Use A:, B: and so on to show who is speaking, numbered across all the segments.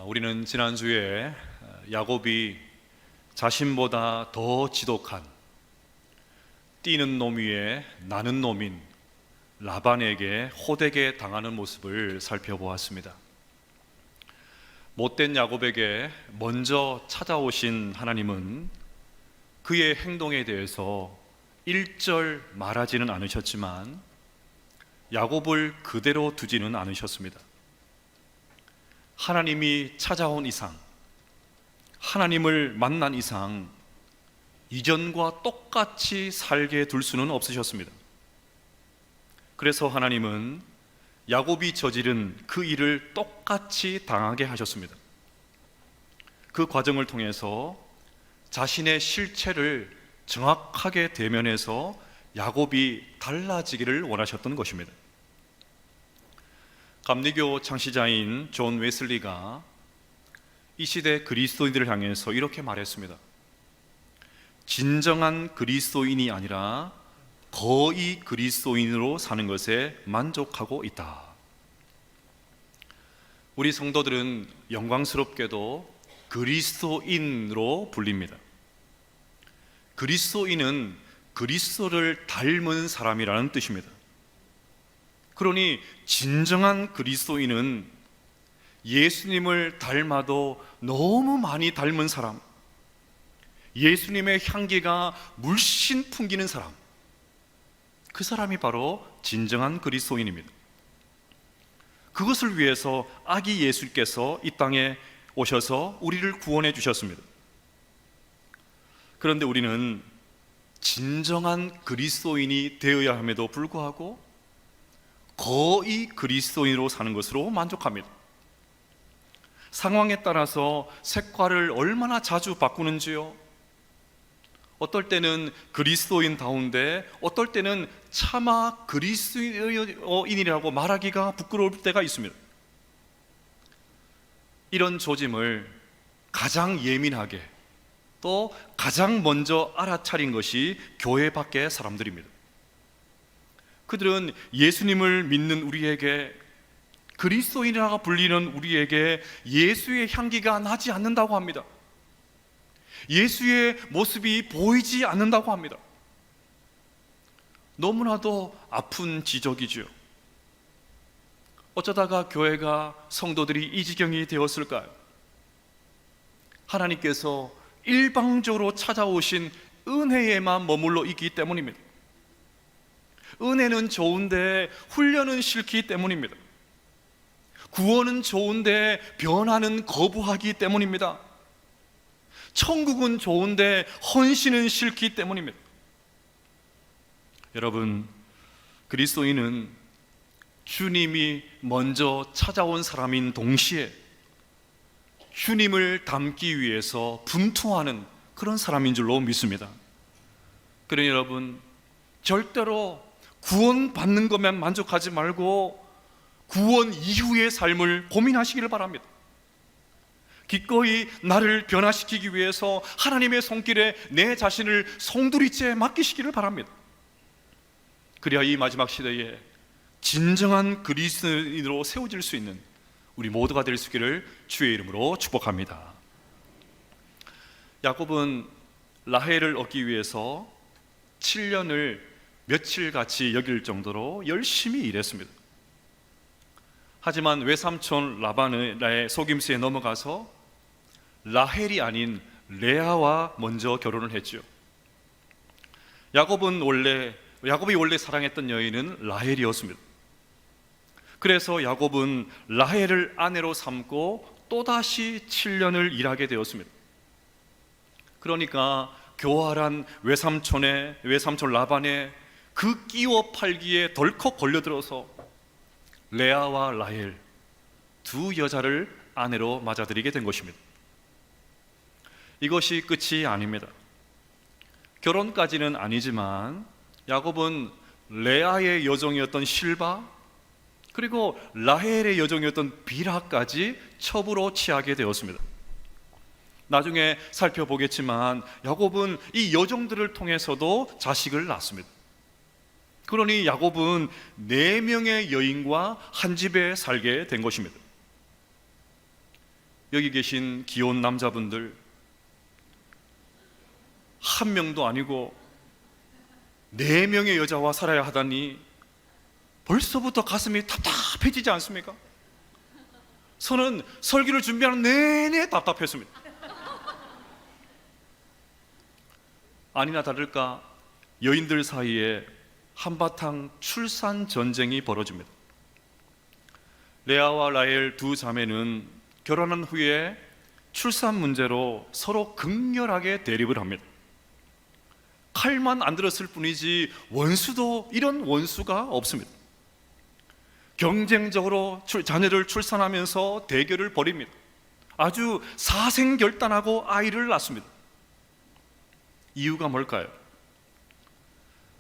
A: 우리는 지난주에 야곱이 자신보다 더 지독한 뛰는 놈 위에 나는 놈인 라반에게 호되게 당하는 모습을 살펴보았습니다. 못된 야곱에게 먼저 찾아오신 하나님은 그의 행동에 대해서 일절 말하지는 않으셨지만 야곱을 그대로 두지는 않으셨습니다. 하나님이 찾아온 이상, 하나님을 만난 이상 이전과 똑같이 살게 둘 수는 없으셨습니다. 그래서 하나님은 야곱이 저지른 그 일을 똑같이 당하게 하셨습니다. 그 과정을 통해서 자신의 실체를 정확하게 대면해서 야곱이 달라지기를 원하셨던 것입니다. 감리교 창시자인 존 웨슬리가 이 시대 그리스도인들을 향해서 이렇게 말했습니다. 진정한 그리스도인이 아니라 거의 그리스도인으로 사는 것에 만족하고 있다. 우리 성도들은 영광스럽게도 그리스도인으로 불립니다. 그리스도인은 그리스도를 닮은 사람이라는 뜻입니다. 그러니 진정한 그리스도인은 예수님을 닮아도 너무 많이 닮은 사람, 예수님의 향기가 물씬 풍기는 사람, 그 사람이 바로 진정한 그리스도인입니다. 그것을 위해서 아기 예수께서 이 땅에 오셔서 우리를 구원해 주셨습니다. 그런데 우리는 진정한 그리스도인이 되어야 함에도 불구하고 거의 그리스도인으로 사는 것으로 만족합니다. 상황에 따라서 색깔을 얼마나 자주 바꾸는지요. 어떨 때는 그리스도인다운데 어떨 때는 차마 그리스도인이라고 말하기가 부끄러울 때가 있습니다. 이런 조짐을 가장 예민하게 또 가장 먼저 알아차린 것이 교회 밖의 사람들입니다. 그들은 예수님을 믿는 우리에게, 그리스도인이라고 불리는 우리에게 예수의 향기가 나지 않는다고 합니다. 예수의 모습이 보이지 않는다고 합니다. 너무나도 아픈 지적이죠. 어쩌다가 교회가, 성도들이 이 지경이 되었을까요? 하나님께서 일방적으로 찾아오신 은혜에만 머물러 있기 때문입니다. 은혜는 좋은데 훈련은 싫기 때문입니다. 구원은 좋은데 변화는 거부하기 때문입니다. 천국은 좋은데 헌신은 싫기 때문입니다. 여러분, 그리스도인은 주님이 먼저 찾아온 사람인 동시에 주님을 닮기 위해서 분투하는 그런 사람인 줄로 믿습니다. 그러니 여러분, 절대로 구원받는 것만 만족하지 말고 구원 이후의 삶을 고민하시기를 바랍니다. 기꺼이 나를 변화시키기 위해서 하나님의 손길에 내 자신을 송두리째 맡기시기를 바랍니다. 그래야 이 마지막 시대에 진정한 그리스도인으로 세워질 수 있는 우리 모두가 될 수 있기를 주의 이름으로 축복합니다. 야곱은 라헬을 얻기 위해서 7년을 며칠같이 여길 정도로 열심히 일했습니다. 하지만 외삼촌 라반의 속임수에 넘어가서 라헬이 아닌 레아와 먼저 결혼을 했죠. 야곱이 원래 사랑했던 여인은 라헬이었습니다. 그래서 야곱은 라헬을 아내로 삼고 또다시 7년을 일하게 되었습니다. 그러니까 교활한 외삼촌 라반의 그 끼워 팔기에 덜컥 걸려들어서 레아와 라헬 두 여자를 아내로 맞아들이게 된 것입니다. 이것이 끝이 아닙니다. 결혼까지는 아니지만 야곱은 레아의 여종이었던 실바 그리고 라헬의 여종이었던 빌하까지 첩으로 취하게 되었습니다. 나중에 살펴보겠지만 야곱은 이 여종들을 통해서도 자식을 낳습니다. 그러니 야곱은 4명의 여인과 한 집에 살게 된 것입니다. 여기 계신 귀여운 남자분들, 한 명도 아니고 4명의 여자와 살아야 하다니 벌써부터 가슴이 답답해지지 않습니까? 저는 설교를 준비하는 내내 답답했습니다. 아니나 다를까 여인들 사이에 한바탕 출산 전쟁이 벌어집니다. 레아와 라헬 두 자매는 결혼한 후에 출산 문제로 서로 극렬하게 대립을 합니다. 칼만 안 들었을 뿐이지 원수도 이런 원수가 없습니다. 경쟁적으로 자녀를 출산하면서 대결을 벌입니다. 아주 사생결단하고 아이를 낳습니다. 이유가 뭘까요?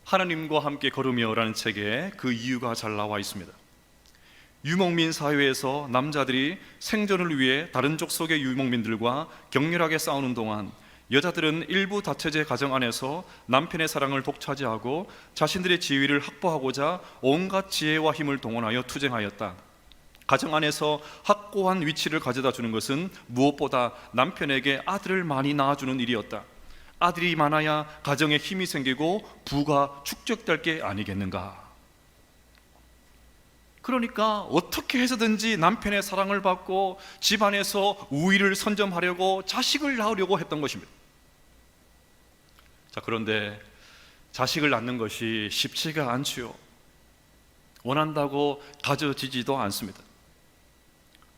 A: 하나님과 함께 걸으며라는 책에 그 이유가 잘 나와 있습니다. 유목민 사회에서 남자들이 생존을 위해 다른 족속의 유목민들과 격렬하게 싸우는 동안 여자들은 일부 다처제 가정 안에서 남편의 사랑을 독차지하고 자신들의 지위를 확보하고자 온갖 지혜와 힘을 동원하여 투쟁하였다. 가정 안에서 확고한 위치를 가져다 주는 것은 무엇보다 남편에게 아들을 많이 낳아주는 일이었다. 아들이 많아야 가정에 힘이 생기고 부가 축적될 게 아니겠는가. 그러니까 어떻게 해서든지 남편의 사랑을 받고 집안에서 우위를 선점하려고 자식을 낳으려고 했던 것입니다. 자, 그런데 자식을 낳는 것이 쉽지가 않지요. 원한다고 가져지지도 않습니다.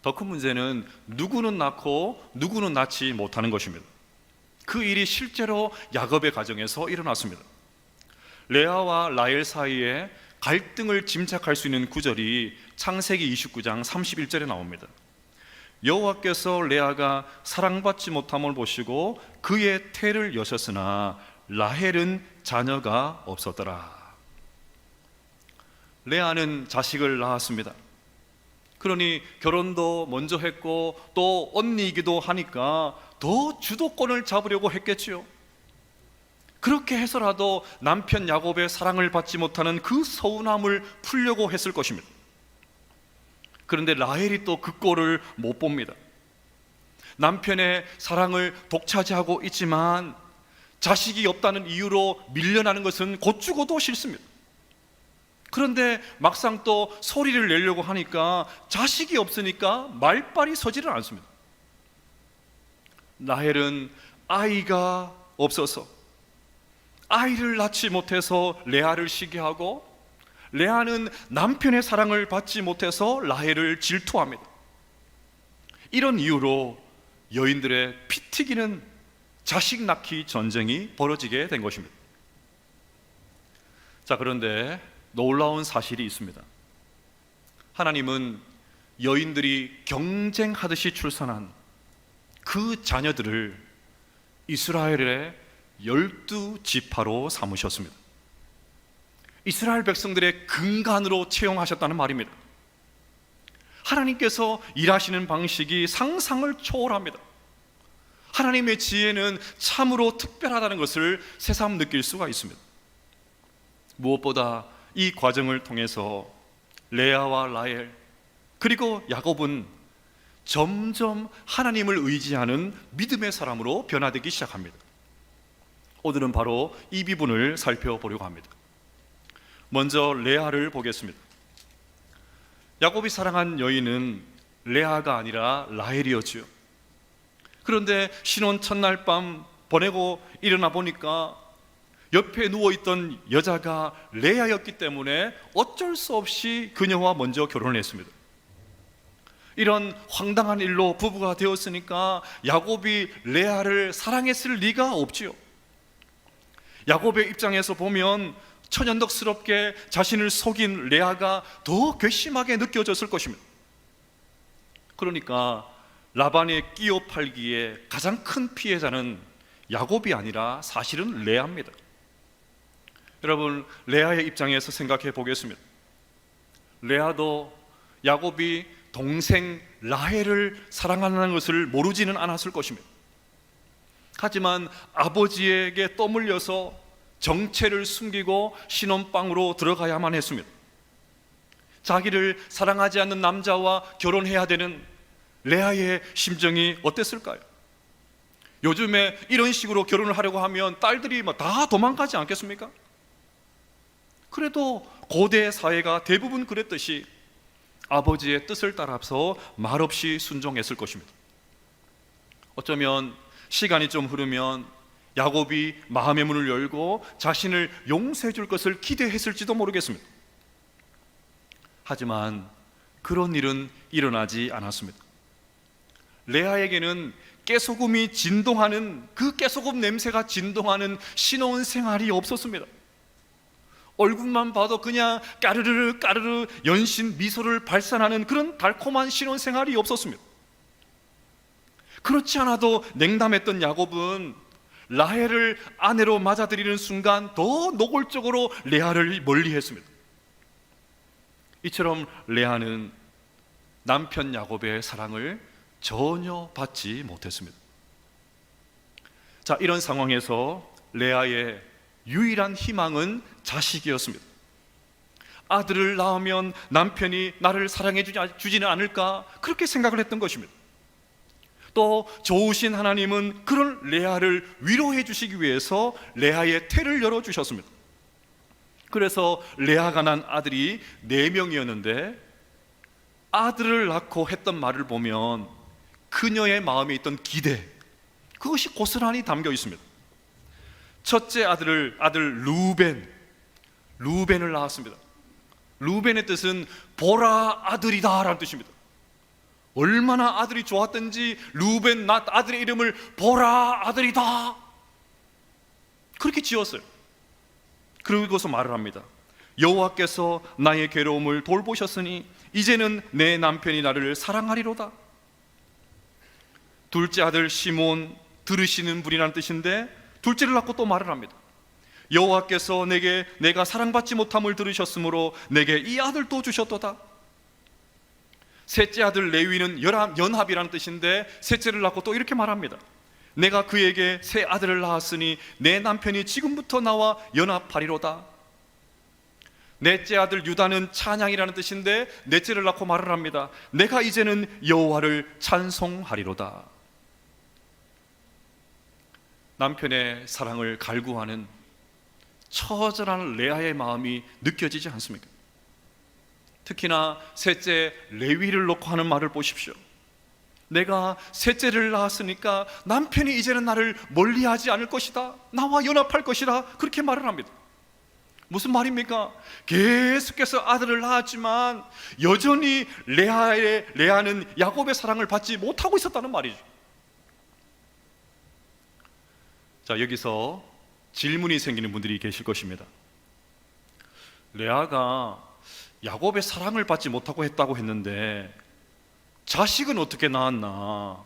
A: 더 큰 문제는 누구는 낳고 누구는 낳지 못하는 것입니다. 그 일이 실제로 야곱의 가정에서 일어났습니다. 레아와 라헬 사이에 갈등을 짐작할 수 있는 구절이 창세기 29장 31절에 나옵니다. 여호와께서 레아가 사랑받지 못함을 보시고 그의 태를 여셨으나 라헬은 자녀가 없었더라. 레아는 자식을 낳았습니다. 그러니 결혼도 먼저 했고 또 언니이기도 하니까 더 주도권을 잡으려고 했겠지요. 그렇게 해서라도 남편 야곱의 사랑을 받지 못하는 그 서운함을 풀려고 했을 것입니다. 그런데 라헬이 또 그 꼴을 못 봅니다. 남편의 사랑을 독차지하고 있지만 자식이 없다는 이유로 밀려나는 것은 곧 죽어도 싫습니다. 그런데 막상 또 소리를 내려고 하니까 자식이 없으니까 말빨이 서지를 않습니다. 라헬은 아이가 없어서 아이를 낳지 못해서 레아를 시기하고, 레아는 남편의 사랑을 받지 못해서 라헬을 질투합니다. 이런 이유로 여인들의 피 튀기는 자식 낳기 전쟁이 벌어지게 된 것입니다. 자, 그런데 놀라운 사실이 있습니다. 하나님은 여인들이 경쟁하듯이 출산한 그 자녀들을 이스라엘의 12지파로 삼으셨습니다. 이스라엘 백성들의 근간으로 채용하셨다는 말입니다. 하나님께서 일하시는 방식이 상상을 초월합니다. 하나님의 지혜는 참으로 특별하다는 것을 새삼 느낄 수가 있습니다. 무엇보다 이 과정을 통해서 레아와 라헬 그리고 야곱은 점점 하나님을 의지하는 믿음의 사람으로 변화되기 시작합니다. 오늘은 바로 이 부분을 살펴보려고 합니다. 먼저 레아를 보겠습니다. 야곱이 사랑한 여인은 레아가 아니라 라헬이었지요. 그런데 신혼 첫날 밤 보내고 일어나 보니까 옆에 누워있던 여자가 레아였기 때문에 어쩔 수 없이 그녀와 먼저 결혼을 했습니다. 이런 황당한 일로 부부가 되었으니까 야곱이 레아를 사랑했을 리가 없지요. 야곱의 입장에서 보면 천연덕스럽게 자신을 속인 레아가 더 괘씸하게 느껴졌을 것입니다. 그러니까 라반의 끼어 팔기에 가장 큰 피해자는 야곱이 아니라 사실은 레아입니다. 여러분, 레아의 입장에서 생각해 보겠습니다. 레아도 야곱이 동생 라헬을 사랑하는 것을 모르지는 않았을 것입니다. 하지만 아버지에게 떠밀려서 정체를 숨기고 신혼방으로 들어가야만 했습니다. 자기를 사랑하지 않는 남자와 결혼해야 되는 레아의 심정이 어땠을까요? 요즘에 이런 식으로 결혼을 하려고 하면 딸들이 다 도망가지 않겠습니까? 그래도 고대 사회가 대부분 그랬듯이 아버지의 뜻을 따라서 말없이 순종했을 것입니다. 어쩌면 시간이 좀 흐르면 야곱이 마음의 문을 열고 자신을 용서해 줄 것을 기대했을지도 모르겠습니다. 하지만 그런 일은 일어나지 않았습니다. 레아에게는 깨소금이 진동하는, 그 깨소금 냄새가 진동하는 신혼 생활이 없었습니다. 얼굴만 봐도 그냥 까르르 까르르 연신 미소를 발산하는 그런 달콤한 신혼 생활이 없었습니다. 그렇지 않아도 냉담했던 야곱은 라헬을 아내로 맞아들이는 순간 더 노골적으로 레아를 멀리했습니다. 이처럼 레아는 남편 야곱의 사랑을 전혀 받지 못했습니다. 자, 이런 상황에서 레아의 유일한 희망은 자식이었습니다. 아들을 낳으면 남편이 나를 사랑해 주지는 않을까, 그렇게 생각을 했던 것입니다. 또 좋으신 하나님은 그런 레아를 위로해 주시기 위해서 레아의 태를 열어주셨습니다. 그래서 레아가 난 아들이 4명이었는데 아들을 낳고 했던 말을 보면 그녀의 마음에 있던 기대, 그것이 고스란히 담겨 있습니다. 첫째 아들 루벤을 낳았습니다. 루벤의 뜻은 보라 아들이다 라는 뜻입니다. 얼마나 아들이 좋았던지 루벤 낳은 아들의 이름을 보라 아들이다 그렇게 지었어요. 그러고서 말을 합니다. 여호와께서 나의 괴로움을 돌보셨으니 이제는 내 남편이 나를 사랑하리로다. 둘째 아들 시몬, 들으시는 분이라는 뜻인데 둘째를 낳고 또 말을 합니다. 여호와께서 내게 내가 사랑받지 못함을 들으셨으므로 내게 이 아들도 주셨도다. 셋째 아들 레위는 연합이라는 뜻인데 셋째를 낳고 또 이렇게 말합니다. 내가 그에게 새 아들을 낳았으니 내 남편이 지금부터 나와 연합하리로다. 넷째 아들 유다는 찬양이라는 뜻인데 넷째를 낳고 말을 합니다. 내가 이제는 여호와를 찬송하리로다. 남편의 사랑을 갈구하는 처절한 레아의 마음이 느껴지지 않습니까? 특히나 셋째 레위를 놓고 하는 말을 보십시오. 내가 셋째를 낳았으니까 남편이 이제는 나를 멀리하지 않을 것이다, 나와 연합할 것이다, 그렇게 말을 합니다. 무슨 말입니까? 계속해서 아들을 낳았지만 여전히 레아는 야곱의 사랑을 받지 못하고 있었다는 말이죠. 자, 여기서 질문이 생기는 분들이 계실 것입니다. 레아가 야곱의 사랑을 받지 못하고 했다고 했는데 자식은 어떻게 낳았나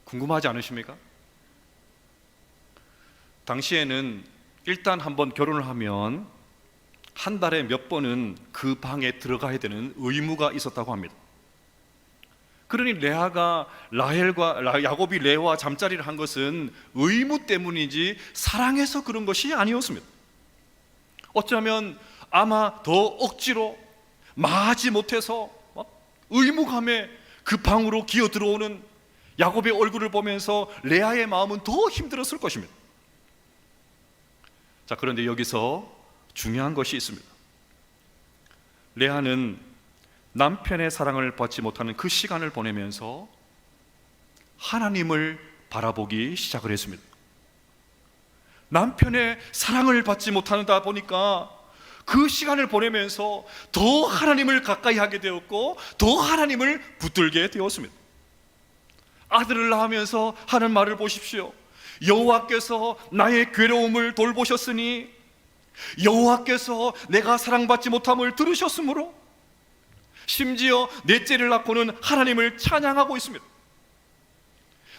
A: 궁금하지 않으십니까? 당시에는 일단 한번 결혼을 하면 한 달에 몇 번은 그 방에 들어가야 되는 의무가 있었다고 합니다. 그러니 야곱이 레아와 잠자리를 한 것은 의무 때문이지 사랑해서 그런 것이 아니었습니다. 어쩌면 아마 더 억지로 마지 못해서 의무감에 그 방으로 기어 들어오는 야곱의 얼굴을 보면서 레아의 마음은 더 힘들었을 것입니다. 자, 그런데 여기서 중요한 것이 있습니다. 레아는 남편의 사랑을 받지 못하는 그 시간을 보내면서 하나님을 바라보기 시작을 했습니다. 남편의 사랑을 받지 못하다 보니까 그 시간을 보내면서 더 하나님을 가까이 하게 되었고 더 하나님을 붙들게 되었습니다. 아들을 낳으면서 하는 말을 보십시오. 여호와께서 나의 괴로움을 돌보셨으니 여호와께서 내가 사랑받지 못함을 들으셨으므로, 심지어 넷째를 낳고는 하나님을 찬양하고 있습니다.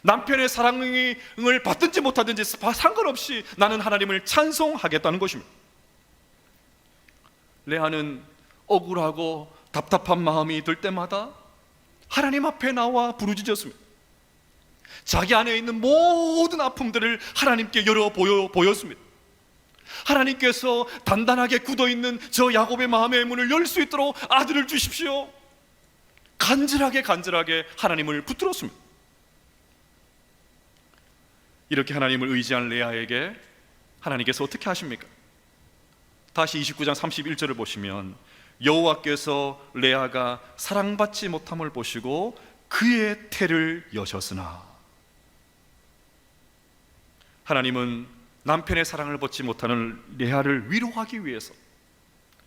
A: 남편의 사랑을 받든지 못하든지 상관없이 나는 하나님을 찬송하겠다는 것입니다. 레아는 억울하고 답답한 마음이 들 때마다 하나님 앞에 나와 부르짖었습니다. 자기 안에 있는 모든 아픔들을 하나님께 열어 보였습니다. 하나님께서 단단하게 굳어있는 저 야곱의 마음의 문을 열 수 있도록 아들을 주십시오. 간절하게 하나님을 붙들었습니다. 이렇게 하나님을 의지한 레아에게 하나님께서 어떻게 하십니까? 다시 29장 31절을 보시면 여호와께서 레아가 사랑받지 못함을 보시고 그의 태를 여셨으나, 하나님은 남편의 사랑을 받지 못하는 레아를 위로하기 위해서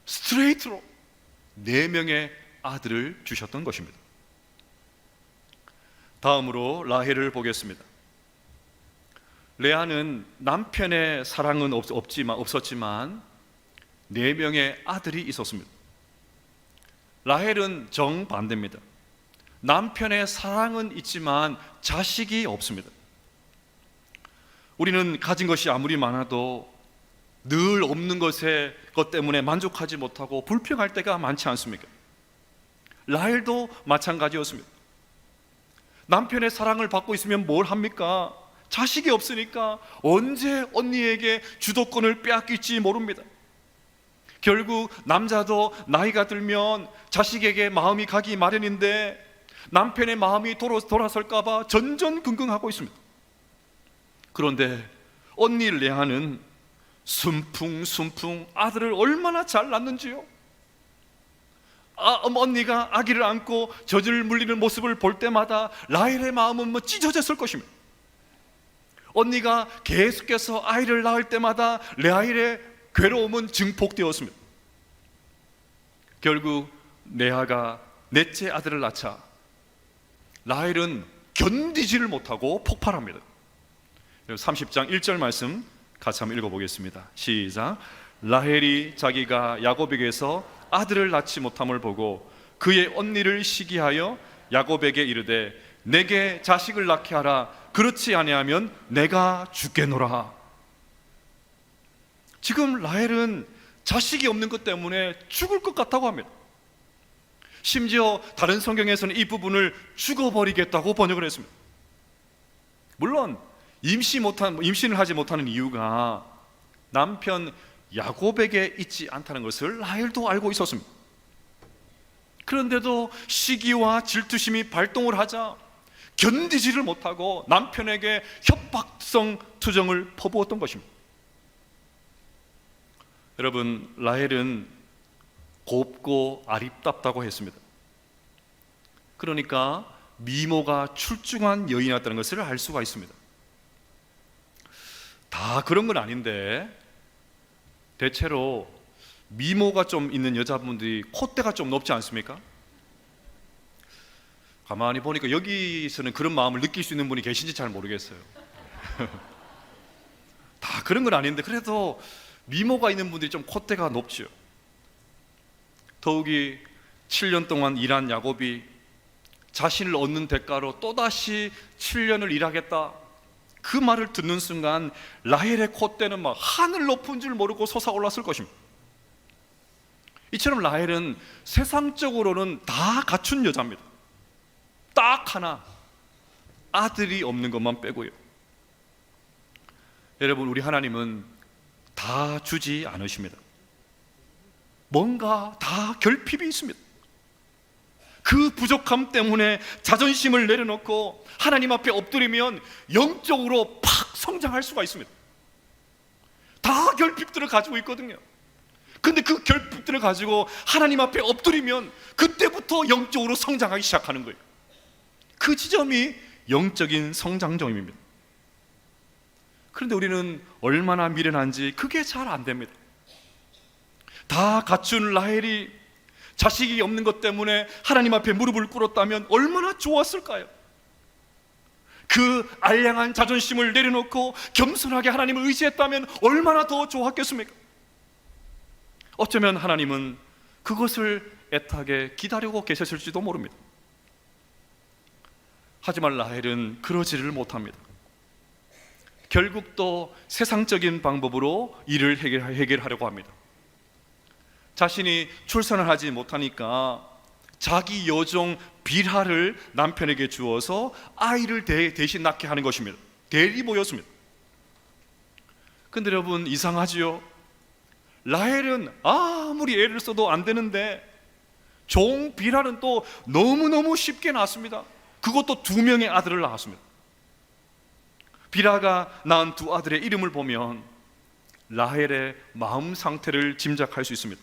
A: 스트레이트로 4명의 아들을 주셨던 것입니다. 다음으로 라헬을 보겠습니다. 레아는 남편의 사랑은 없었지만 4명의 아들이 있었습니다. 라헬은 정반대입니다. 남편의 사랑은 있지만 자식이 없습니다. 우리는 가진 것이 아무리 많아도 늘 없는 것 때문에 만족하지 못하고 불평할 때가 많지 않습니까? 라헬도 마찬가지였습니다. 남편의 사랑을 받고 있으면 뭘 합니까? 자식이 없으니까 언제 언니에게 주도권을 빼앗길지 모릅니다. 결국 남자도 나이가 들면 자식에게 마음이 가기 마련인데 남편의 마음이 돌아설까 봐 전전긍긍하고 있습니다. 그런데 언니 레아는 순풍순풍 아들을 얼마나 잘 낳는지요. 언니가 아기를 안고 젖을 물리는 모습을 볼 때마다 라헬의 마음은 찢어졌을 것입니다. 언니가 계속해서 아이를 낳을 때마다 레아헬의 괴로움은 증폭되었습니다. 결국 레아가 넷째 아들을 낳자 라헬은 견디지를 못하고 폭발합니다. 30장 1절 말씀 같이 한번 읽어보겠습니다. 시작. 라헬이 자기가 야곱에게서 아들을 낳지 못함을 보고 그의 언니를 시기하여 야곱에게 이르되 내게 자식을 낳게 하라. 그렇지 아니하면 내가 죽겠노라. 지금 라헬은 자식이 없는 것 때문에 죽을 것 같다고 합니다. 심지어 다른 성경에서는 이 부분을 죽어버리겠다고 번역을 했습니다. 물론 임신을 하지 못하는 이유가 남편 야곱에게 있지 않다는 것을 라헬도 알고 있었습니다. 그런데도 시기와 질투심이 발동을 하자 견디지를 못하고 남편에게 협박성 투정을 퍼부었던 것입니다. 여러분, 라헬은 곱고 아립답다고 했습니다. 그러니까 미모가 출중한 여인이었다는 것을 알 수가 있습니다. 다 그런 건 아닌데 대체로 미모가 좀 있는 여자분들이 콧대가 좀 높지 않습니까? 가만히 보니까 여기서는 그런 마음을 느낄 수 있는 분이 계신지 잘 모르겠어요. 다 그런 건 아닌데 그래도 미모가 있는 분들이 좀 콧대가 높죠. 더욱이 7년 동안 일한 야곱이 자신을 얻는 대가로 또다시 7년을 일하겠다, 그 말을 듣는 순간 라헬의 콧대는 막 하늘 높은 줄 모르고 솟아올랐을 것입니다. 이처럼 라헬은 세상적으로는 다 갖춘 여자입니다. 딱 하나, 아들이 없는 것만 빼고요. 여러분, 우리 하나님은 다 주지 않으십니다. 뭔가 다 결핍이 있습니다. 그 부족함 때문에 자존심을 내려놓고 하나님 앞에 엎드리면 영적으로 팍 성장할 수가 있습니다. 다 결핍들을 가지고 있거든요. 근데 그 결핍들을 가지고 하나님 앞에 엎드리면 그때부터 영적으로 성장하기 시작하는 거예요. 그 지점이 영적인 성장점입니다. 그런데 우리는 얼마나 미련한지 그게 잘 안 됩니다. 다 갖춘 라헬이 자식이 없는 것 때문에 하나님 앞에 무릎을 꿇었다면 얼마나 좋았을까요? 그 알량한 자존심을 내려놓고 겸손하게 하나님을 의지했다면 얼마나 더 좋았겠습니까? 어쩌면 하나님은 그것을 애타게 기다리고 계셨을지도 모릅니다. 하지만 라헬은 그러지를 못합니다. 결국 또 세상적인 방법으로 일을 해결하려고 합니다. 자신이 출산을 하지 못하니까 자기 여종 빌하를 남편에게 주어서 아이를 대신 낳게 하는 것입니다. 대리모였습니다. 근데 여러분, 이상하지요? 라헬은 아무리 애를 써도 안 되는데 종 비라는 또 너무너무 쉽게 낳았습니다. 그것도 2명의 아들을 낳았습니다. 비라가 낳은 2 아들의 이름을 보면 라헬의 마음 상태를 짐작할 수 있습니다.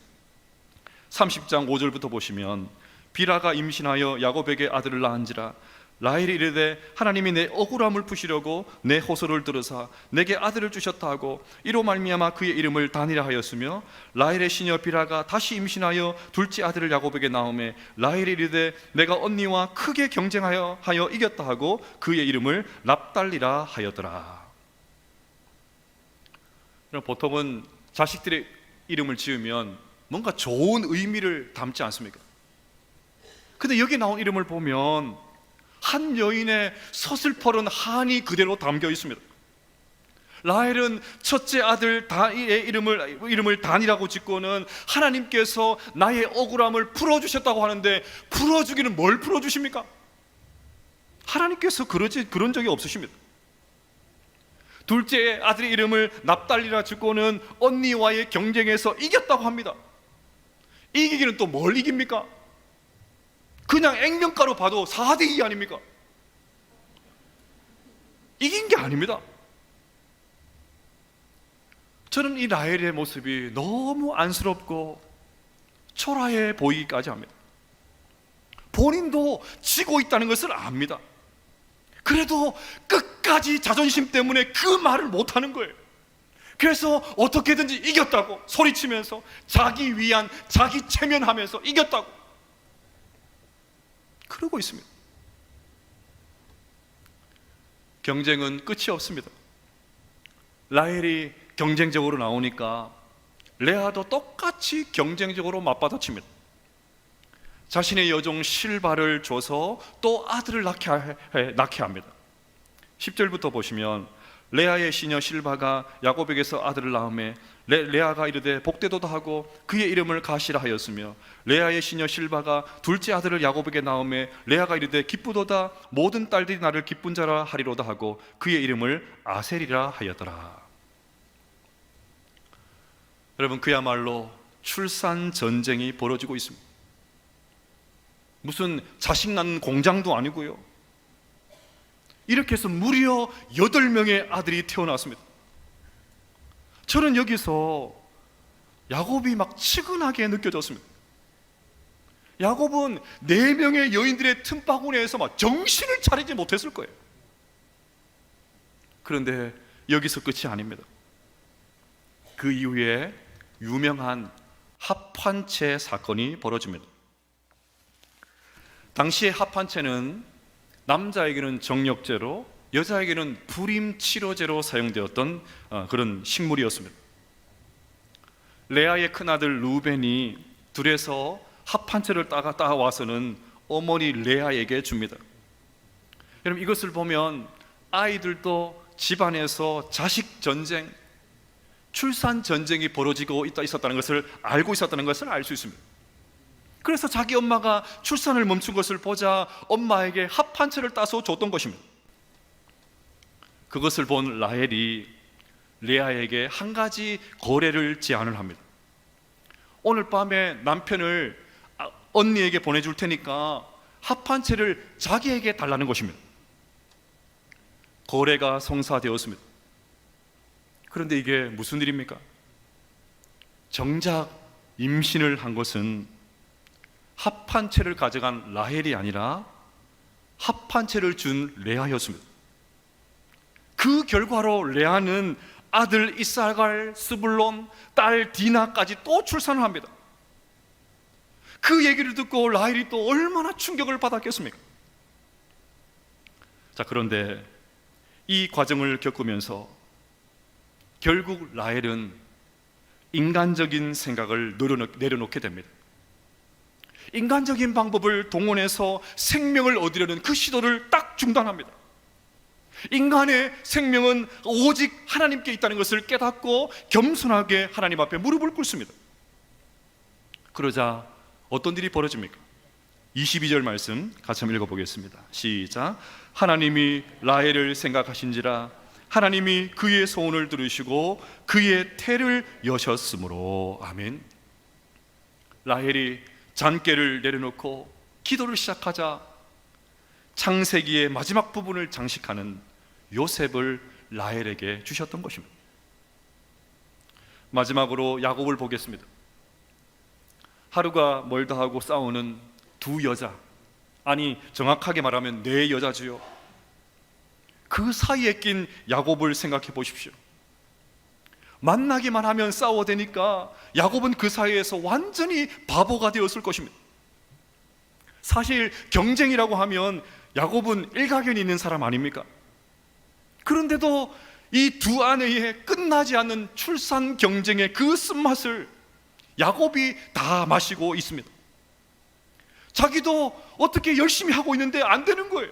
A: 30장 5절부터 보시면 비라가 임신하여 야곱에게 아들을 낳은지라 라헬이 이르되 하나님이 내 억울함을 푸시려고 내 호소를 들으사 내게 아들을 주셨다 하고 이로 말미암아 그의 이름을 단이라 하였으며 라헬의 시녀 비라가 다시 임신하여 둘째 아들을 야곱에게 낳음에 라헬이 이르되 내가 언니와 크게 경쟁하여 이겼다 하고 그의 이름을 납달리라 하였더라. 보통은 자식들의 이름을 지으면 뭔가 좋은 의미를 담지 않습니까? 근데 여기 나온 이름을 보면 한 여인의 서슬퍼런 한이 그대로 담겨 있습니다. 라헬은 첫째 아들 다의 이름을 단이라고 짓고는 하나님께서 나의 억울함을 풀어주셨다고 하는데, 풀어주기는 뭘 풀어주십니까? 하나님께서 그런 적이 없으십니다. 둘째 아들의 이름을 납달리라 짓고는 언니와의 경쟁에서 이겼다고 합니다. 이기기는 또 뭘 이깁니까? 그냥 액면가로 봐도 4대2 아닙니까? 이긴 게 아닙니다. 저는 이 라헬의 모습이 너무 안쓰럽고 초라해 보이기까지 합니다. 본인도 지고 있다는 것을 압니다. 그래도 끝까지 자존심 때문에 그 말을 못하는 거예요. 그래서 어떻게든지 이겼다고 소리치면서 자기 위안, 자기 체면하면서 이겼다고 그러고 있습니다. 경쟁은 끝이 없습니다. 라헬이 경쟁적으로 나오니까 레아도 똑같이 경쟁적으로 맞받아칩니다. 자신의 여종 실바를 줘서 또 아들을 낳게 합니다. 10절부터 보시면 레아의 시녀 실바가 야곱에게서 아들을 낳음에 레아가 이르되 복되도다 하고 그의 이름을 가시라 하였으며 레아의 시녀 실바가 둘째 아들을 야곱에게 낳음에 레아가 이르되 기쁘도다 모든 딸들이 나를 기쁜 자라 하리로다 하고 그의 이름을 아셀이라 하였더라. 여러분, 그야말로 출산 전쟁이 벌어지고 있습니다. 무슨 자식 낳는 공장도 아니고요. 이렇게 해서 무려 8명의 아들이 태어났습니다. 저는 여기서 야곱이 막 측은하게 느껴졌습니다. 야곱은 4명의 여인들의 틈바구니에서 막 정신을 차리지 못했을 거예요. 그런데 여기서 끝이 아닙니다. 그 이후에 유명한 합환체 사건이 벌어집니다. 당시의 합환체는 남자에게는 정력제로, 여자에게는 불임치료제로 사용되었던 그런 식물이었습니다. 레아의 큰아들 루벤이 들에서 합환체를 따와서는 어머니 레아에게 줍니다. 여러분, 이것을 보면 아이들도 집안에서 자식 전쟁, 출산 전쟁이 벌어지고 있었다는 것을 알고 있었다는 것을 알 수 있습니다. 그래서 자기 엄마가 출산을 멈춘 것을 보자 엄마에게 합환체를 따서 줬던 것입니다. 그것을 본 라헬이 레아에게 한 가지 거래를 제안을 합니다. 오늘 밤에 남편을 언니에게 보내줄 테니까 합환체를 자기에게 달라는 것입니다. 거래가 성사되었습니다. 그런데 이게 무슨 일입니까? 정작 임신을 한 것은 합환체를 가져간 라헬이 아니라 합환체를 준 레아였습니다. 그 결과로 레아는 아들 이사갈, 스불론, 딸 디나까지 또 출산을 합니다. 그 얘기를 듣고 라헬이 또 얼마나 충격을 받았겠습니까? 자, 그런데 이 과정을 겪으면서 결국 라헬은 인간적인 생각을 내려놓게 됩니다. 인간적인 방법을 동원해서 생명을 얻으려는 그 시도를 딱 중단합니다. 인간의 생명은 오직 하나님께 있다는 것을 깨닫고 겸손하게 하나님 앞에 무릎을 꿇습니다. 그러자 어떤 일이 벌어집니까? 22절 말씀 같이 한번 읽어보겠습니다. 시작. 하나님이 라헬을 생각하신지라 하나님이 그의 소원을 들으시고 그의 태를 여셨으므로. 아멘. 라헬이 잔깨를 내려놓고 기도를 시작하자 창세기의 마지막 부분을 장식하는 요셉을 라헬에게 주셨던 것입니다. 마지막으로 야곱을 보겠습니다. 하루가 멀다 하고 싸우는 두 여자, 아니 정확하게 말하면 네 여자지요. 그 사이에 낀 야곱을 생각해 보십시오. 만나기만 하면 싸워대니까 야곱은 그 사이에서 완전히 바보가 되었을 것입니다. 사실 경쟁이라고 하면 야곱은 일가견이 있는 사람 아닙니까? 그런데도 이 두 아내의 끝나지 않는 출산 경쟁의 그 쓴맛을 야곱이 다 마시고 있습니다. 자기도 어떻게 열심히 하고 있는데 안 되는 거예요.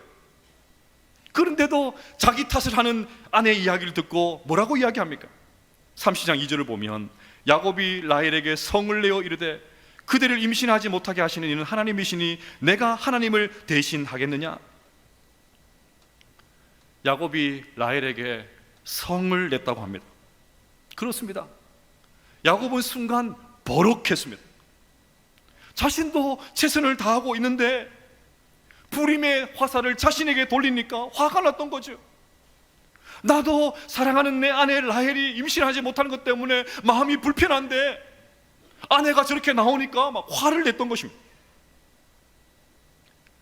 A: 그런데도 자기 탓을 하는 아내의 이야기를 듣고 뭐라고 이야기합니까? 30장 2절을 보면 야곱이 라헬에게 성을 내어 이르되 그대를 임신하지 못하게 하시는 이는 하나님이시니 내가 하나님을 대신하겠느냐? 야곱이 라헬에게 성을 냈다고 합니다. 그렇습니다. 야곱은 순간 버럭했습니다. 자신도 최선을 다하고 있는데 불임의 화살을 자신에게 돌리니까 화가 났던 거죠. 나도 사랑하는 내 아내 라헬이 임신하지 못하는 것 때문에 마음이 불편한데 아내가 저렇게 나오니까 막 화를 냈던 것입니다.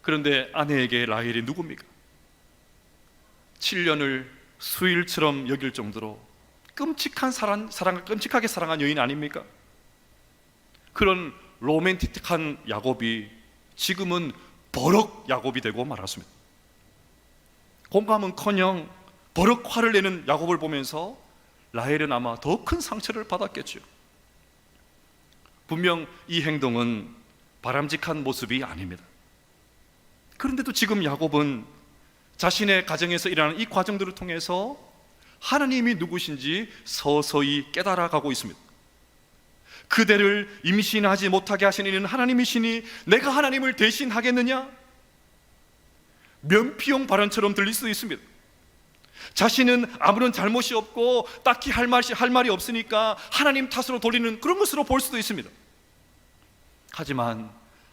A: 그런데 아내에게 라헬이 누굽니까? 7년을 수일처럼 여길 정도로 끔찍하게 사랑한 여인 아닙니까? 그런 로맨틱한 야곱이 지금은 버럭 야곱이 되고 말았습니다. 공감은커녕 버럭 화를 내는 야곱을 보면서 라헬은 아마 더 큰 상처를 받았겠죠. 분명 이 행동은 바람직한 모습이 아닙니다. 그런데도 지금 야곱은 자신의 가정에서 일어나는 이 과정들을 통해서 하나님이 누구신지 서서히 깨달아가고 있습니다. 그대를 임신하지 못하게 하시는 이는 하나님이시니 내가 하나님을 대신하겠느냐? 면피용 발언처럼 들릴 수도 있습니다. 자신은 아무런 잘못이 없고 딱히 할 말이 없으니까 하나님 탓으로 돌리는 그런 것으로 볼 수도 있습니다. 하지만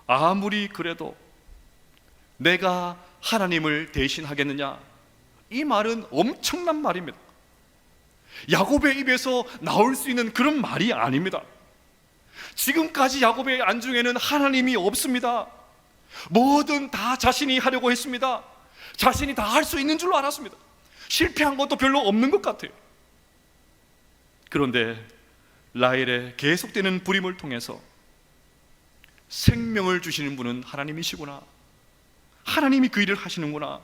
A: 아무리 그래도 내가 하나님을 대신하겠느냐? 이 말은 엄청난 말입니다. 야곱의 입에서 나올 수 있는 그런 말이 아닙니다. 지금까지 야곱의 안중에는 하나님이 없습니다. 뭐든 다 자신이 하려고 했습니다. 자신이 다 할 수 있는 줄로 알았습니다. 실패한 것도 별로 없는 것 같아요. 그런데 라헬의 계속되는 불임을 통해서 생명을 주시는 분은 하나님이시구나, 하나님이 그 일을 하시는구나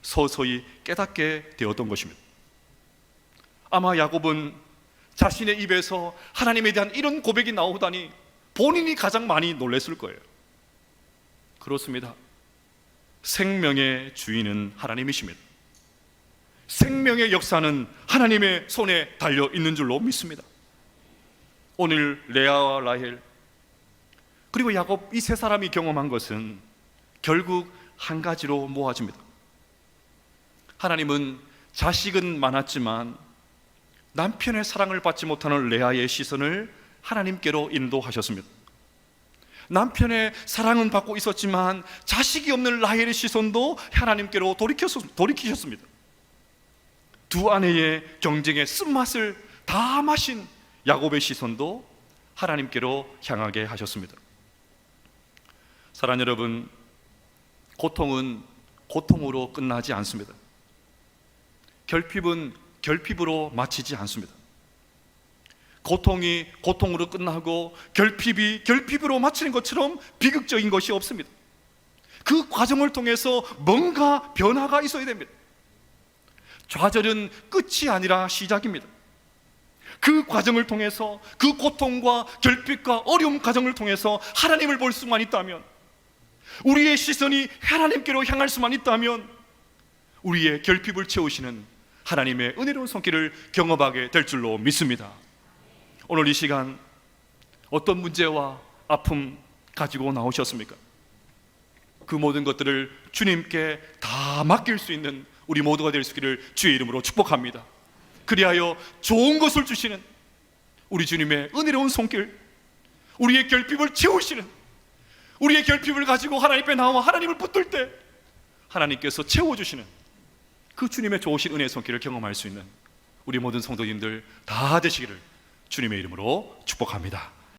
A: 서서히 깨닫게 되었던 것입니다. 아마 야곱은 자신의 입에서 하나님에 대한 이런 고백이 나오다니 본인이 가장 많이 놀랐을 거예요. 그렇습니다. 생명의 주인은 하나님이십니다. 생명의 역사는 하나님의 손에 달려 있는 줄로 믿습니다. 오늘 레아와 라헬 그리고 야곱 이 세 사람이 경험한 것은 결국 한 가지로 모아집니다. 하나님은 자식은 많았지만 남편의 사랑을 받지 못하는 레아의 시선을 하나님께로 인도하셨습니다. 남편의 사랑은 받고 있었지만 자식이 없는 라헬의 시선도 하나님께로 돌이키셨습니다. 두 아내의 경쟁의 쓴맛을 다 마신 야곱의 시선도 하나님께로 향하게 하셨습니다. 사랑하는 여러분, 고통은 고통으로 끝나지 않습니다. 결핍은 결핍으로 마치지 않습니다. 고통이 고통으로 끝나고 결핍이 결핍으로 마치는 것처럼 비극적인 것이 없습니다. 그 과정을 통해서 뭔가 변화가 있어야 됩니다. 좌절은 끝이 아니라 시작입니다. 그 과정을 통해서 그 고통과 결핍과 어려움 과정을 통해서 하나님을 볼 수만 있다면, 우리의 시선이 하나님께로 향할 수만 있다면 우리의 결핍을 채우시는 하나님의 은혜로운 손길을 경험하게 될 줄로 믿습니다. 오늘 이 시간 어떤 문제와 아픔 가지고 나오셨습니까? 그 모든 것들을 주님께 다 맡길 수 있는 우리 모두가 될 수 있기를 주의 이름으로 축복합니다. 그리하여 좋은 것을 주시는 우리 주님의 은혜로운 손길, 우리의 결핍을 채우시는, 우리의 결핍을 가지고 하나님 앞에 나와 하나님을 붙들 때 하나님께서 채워주시는 그 주님의 좋으신 은혜의 손길을 경험할 수 있는 우리 모든 성도님들 다 되시기를 주님의 이름으로 축복합니다.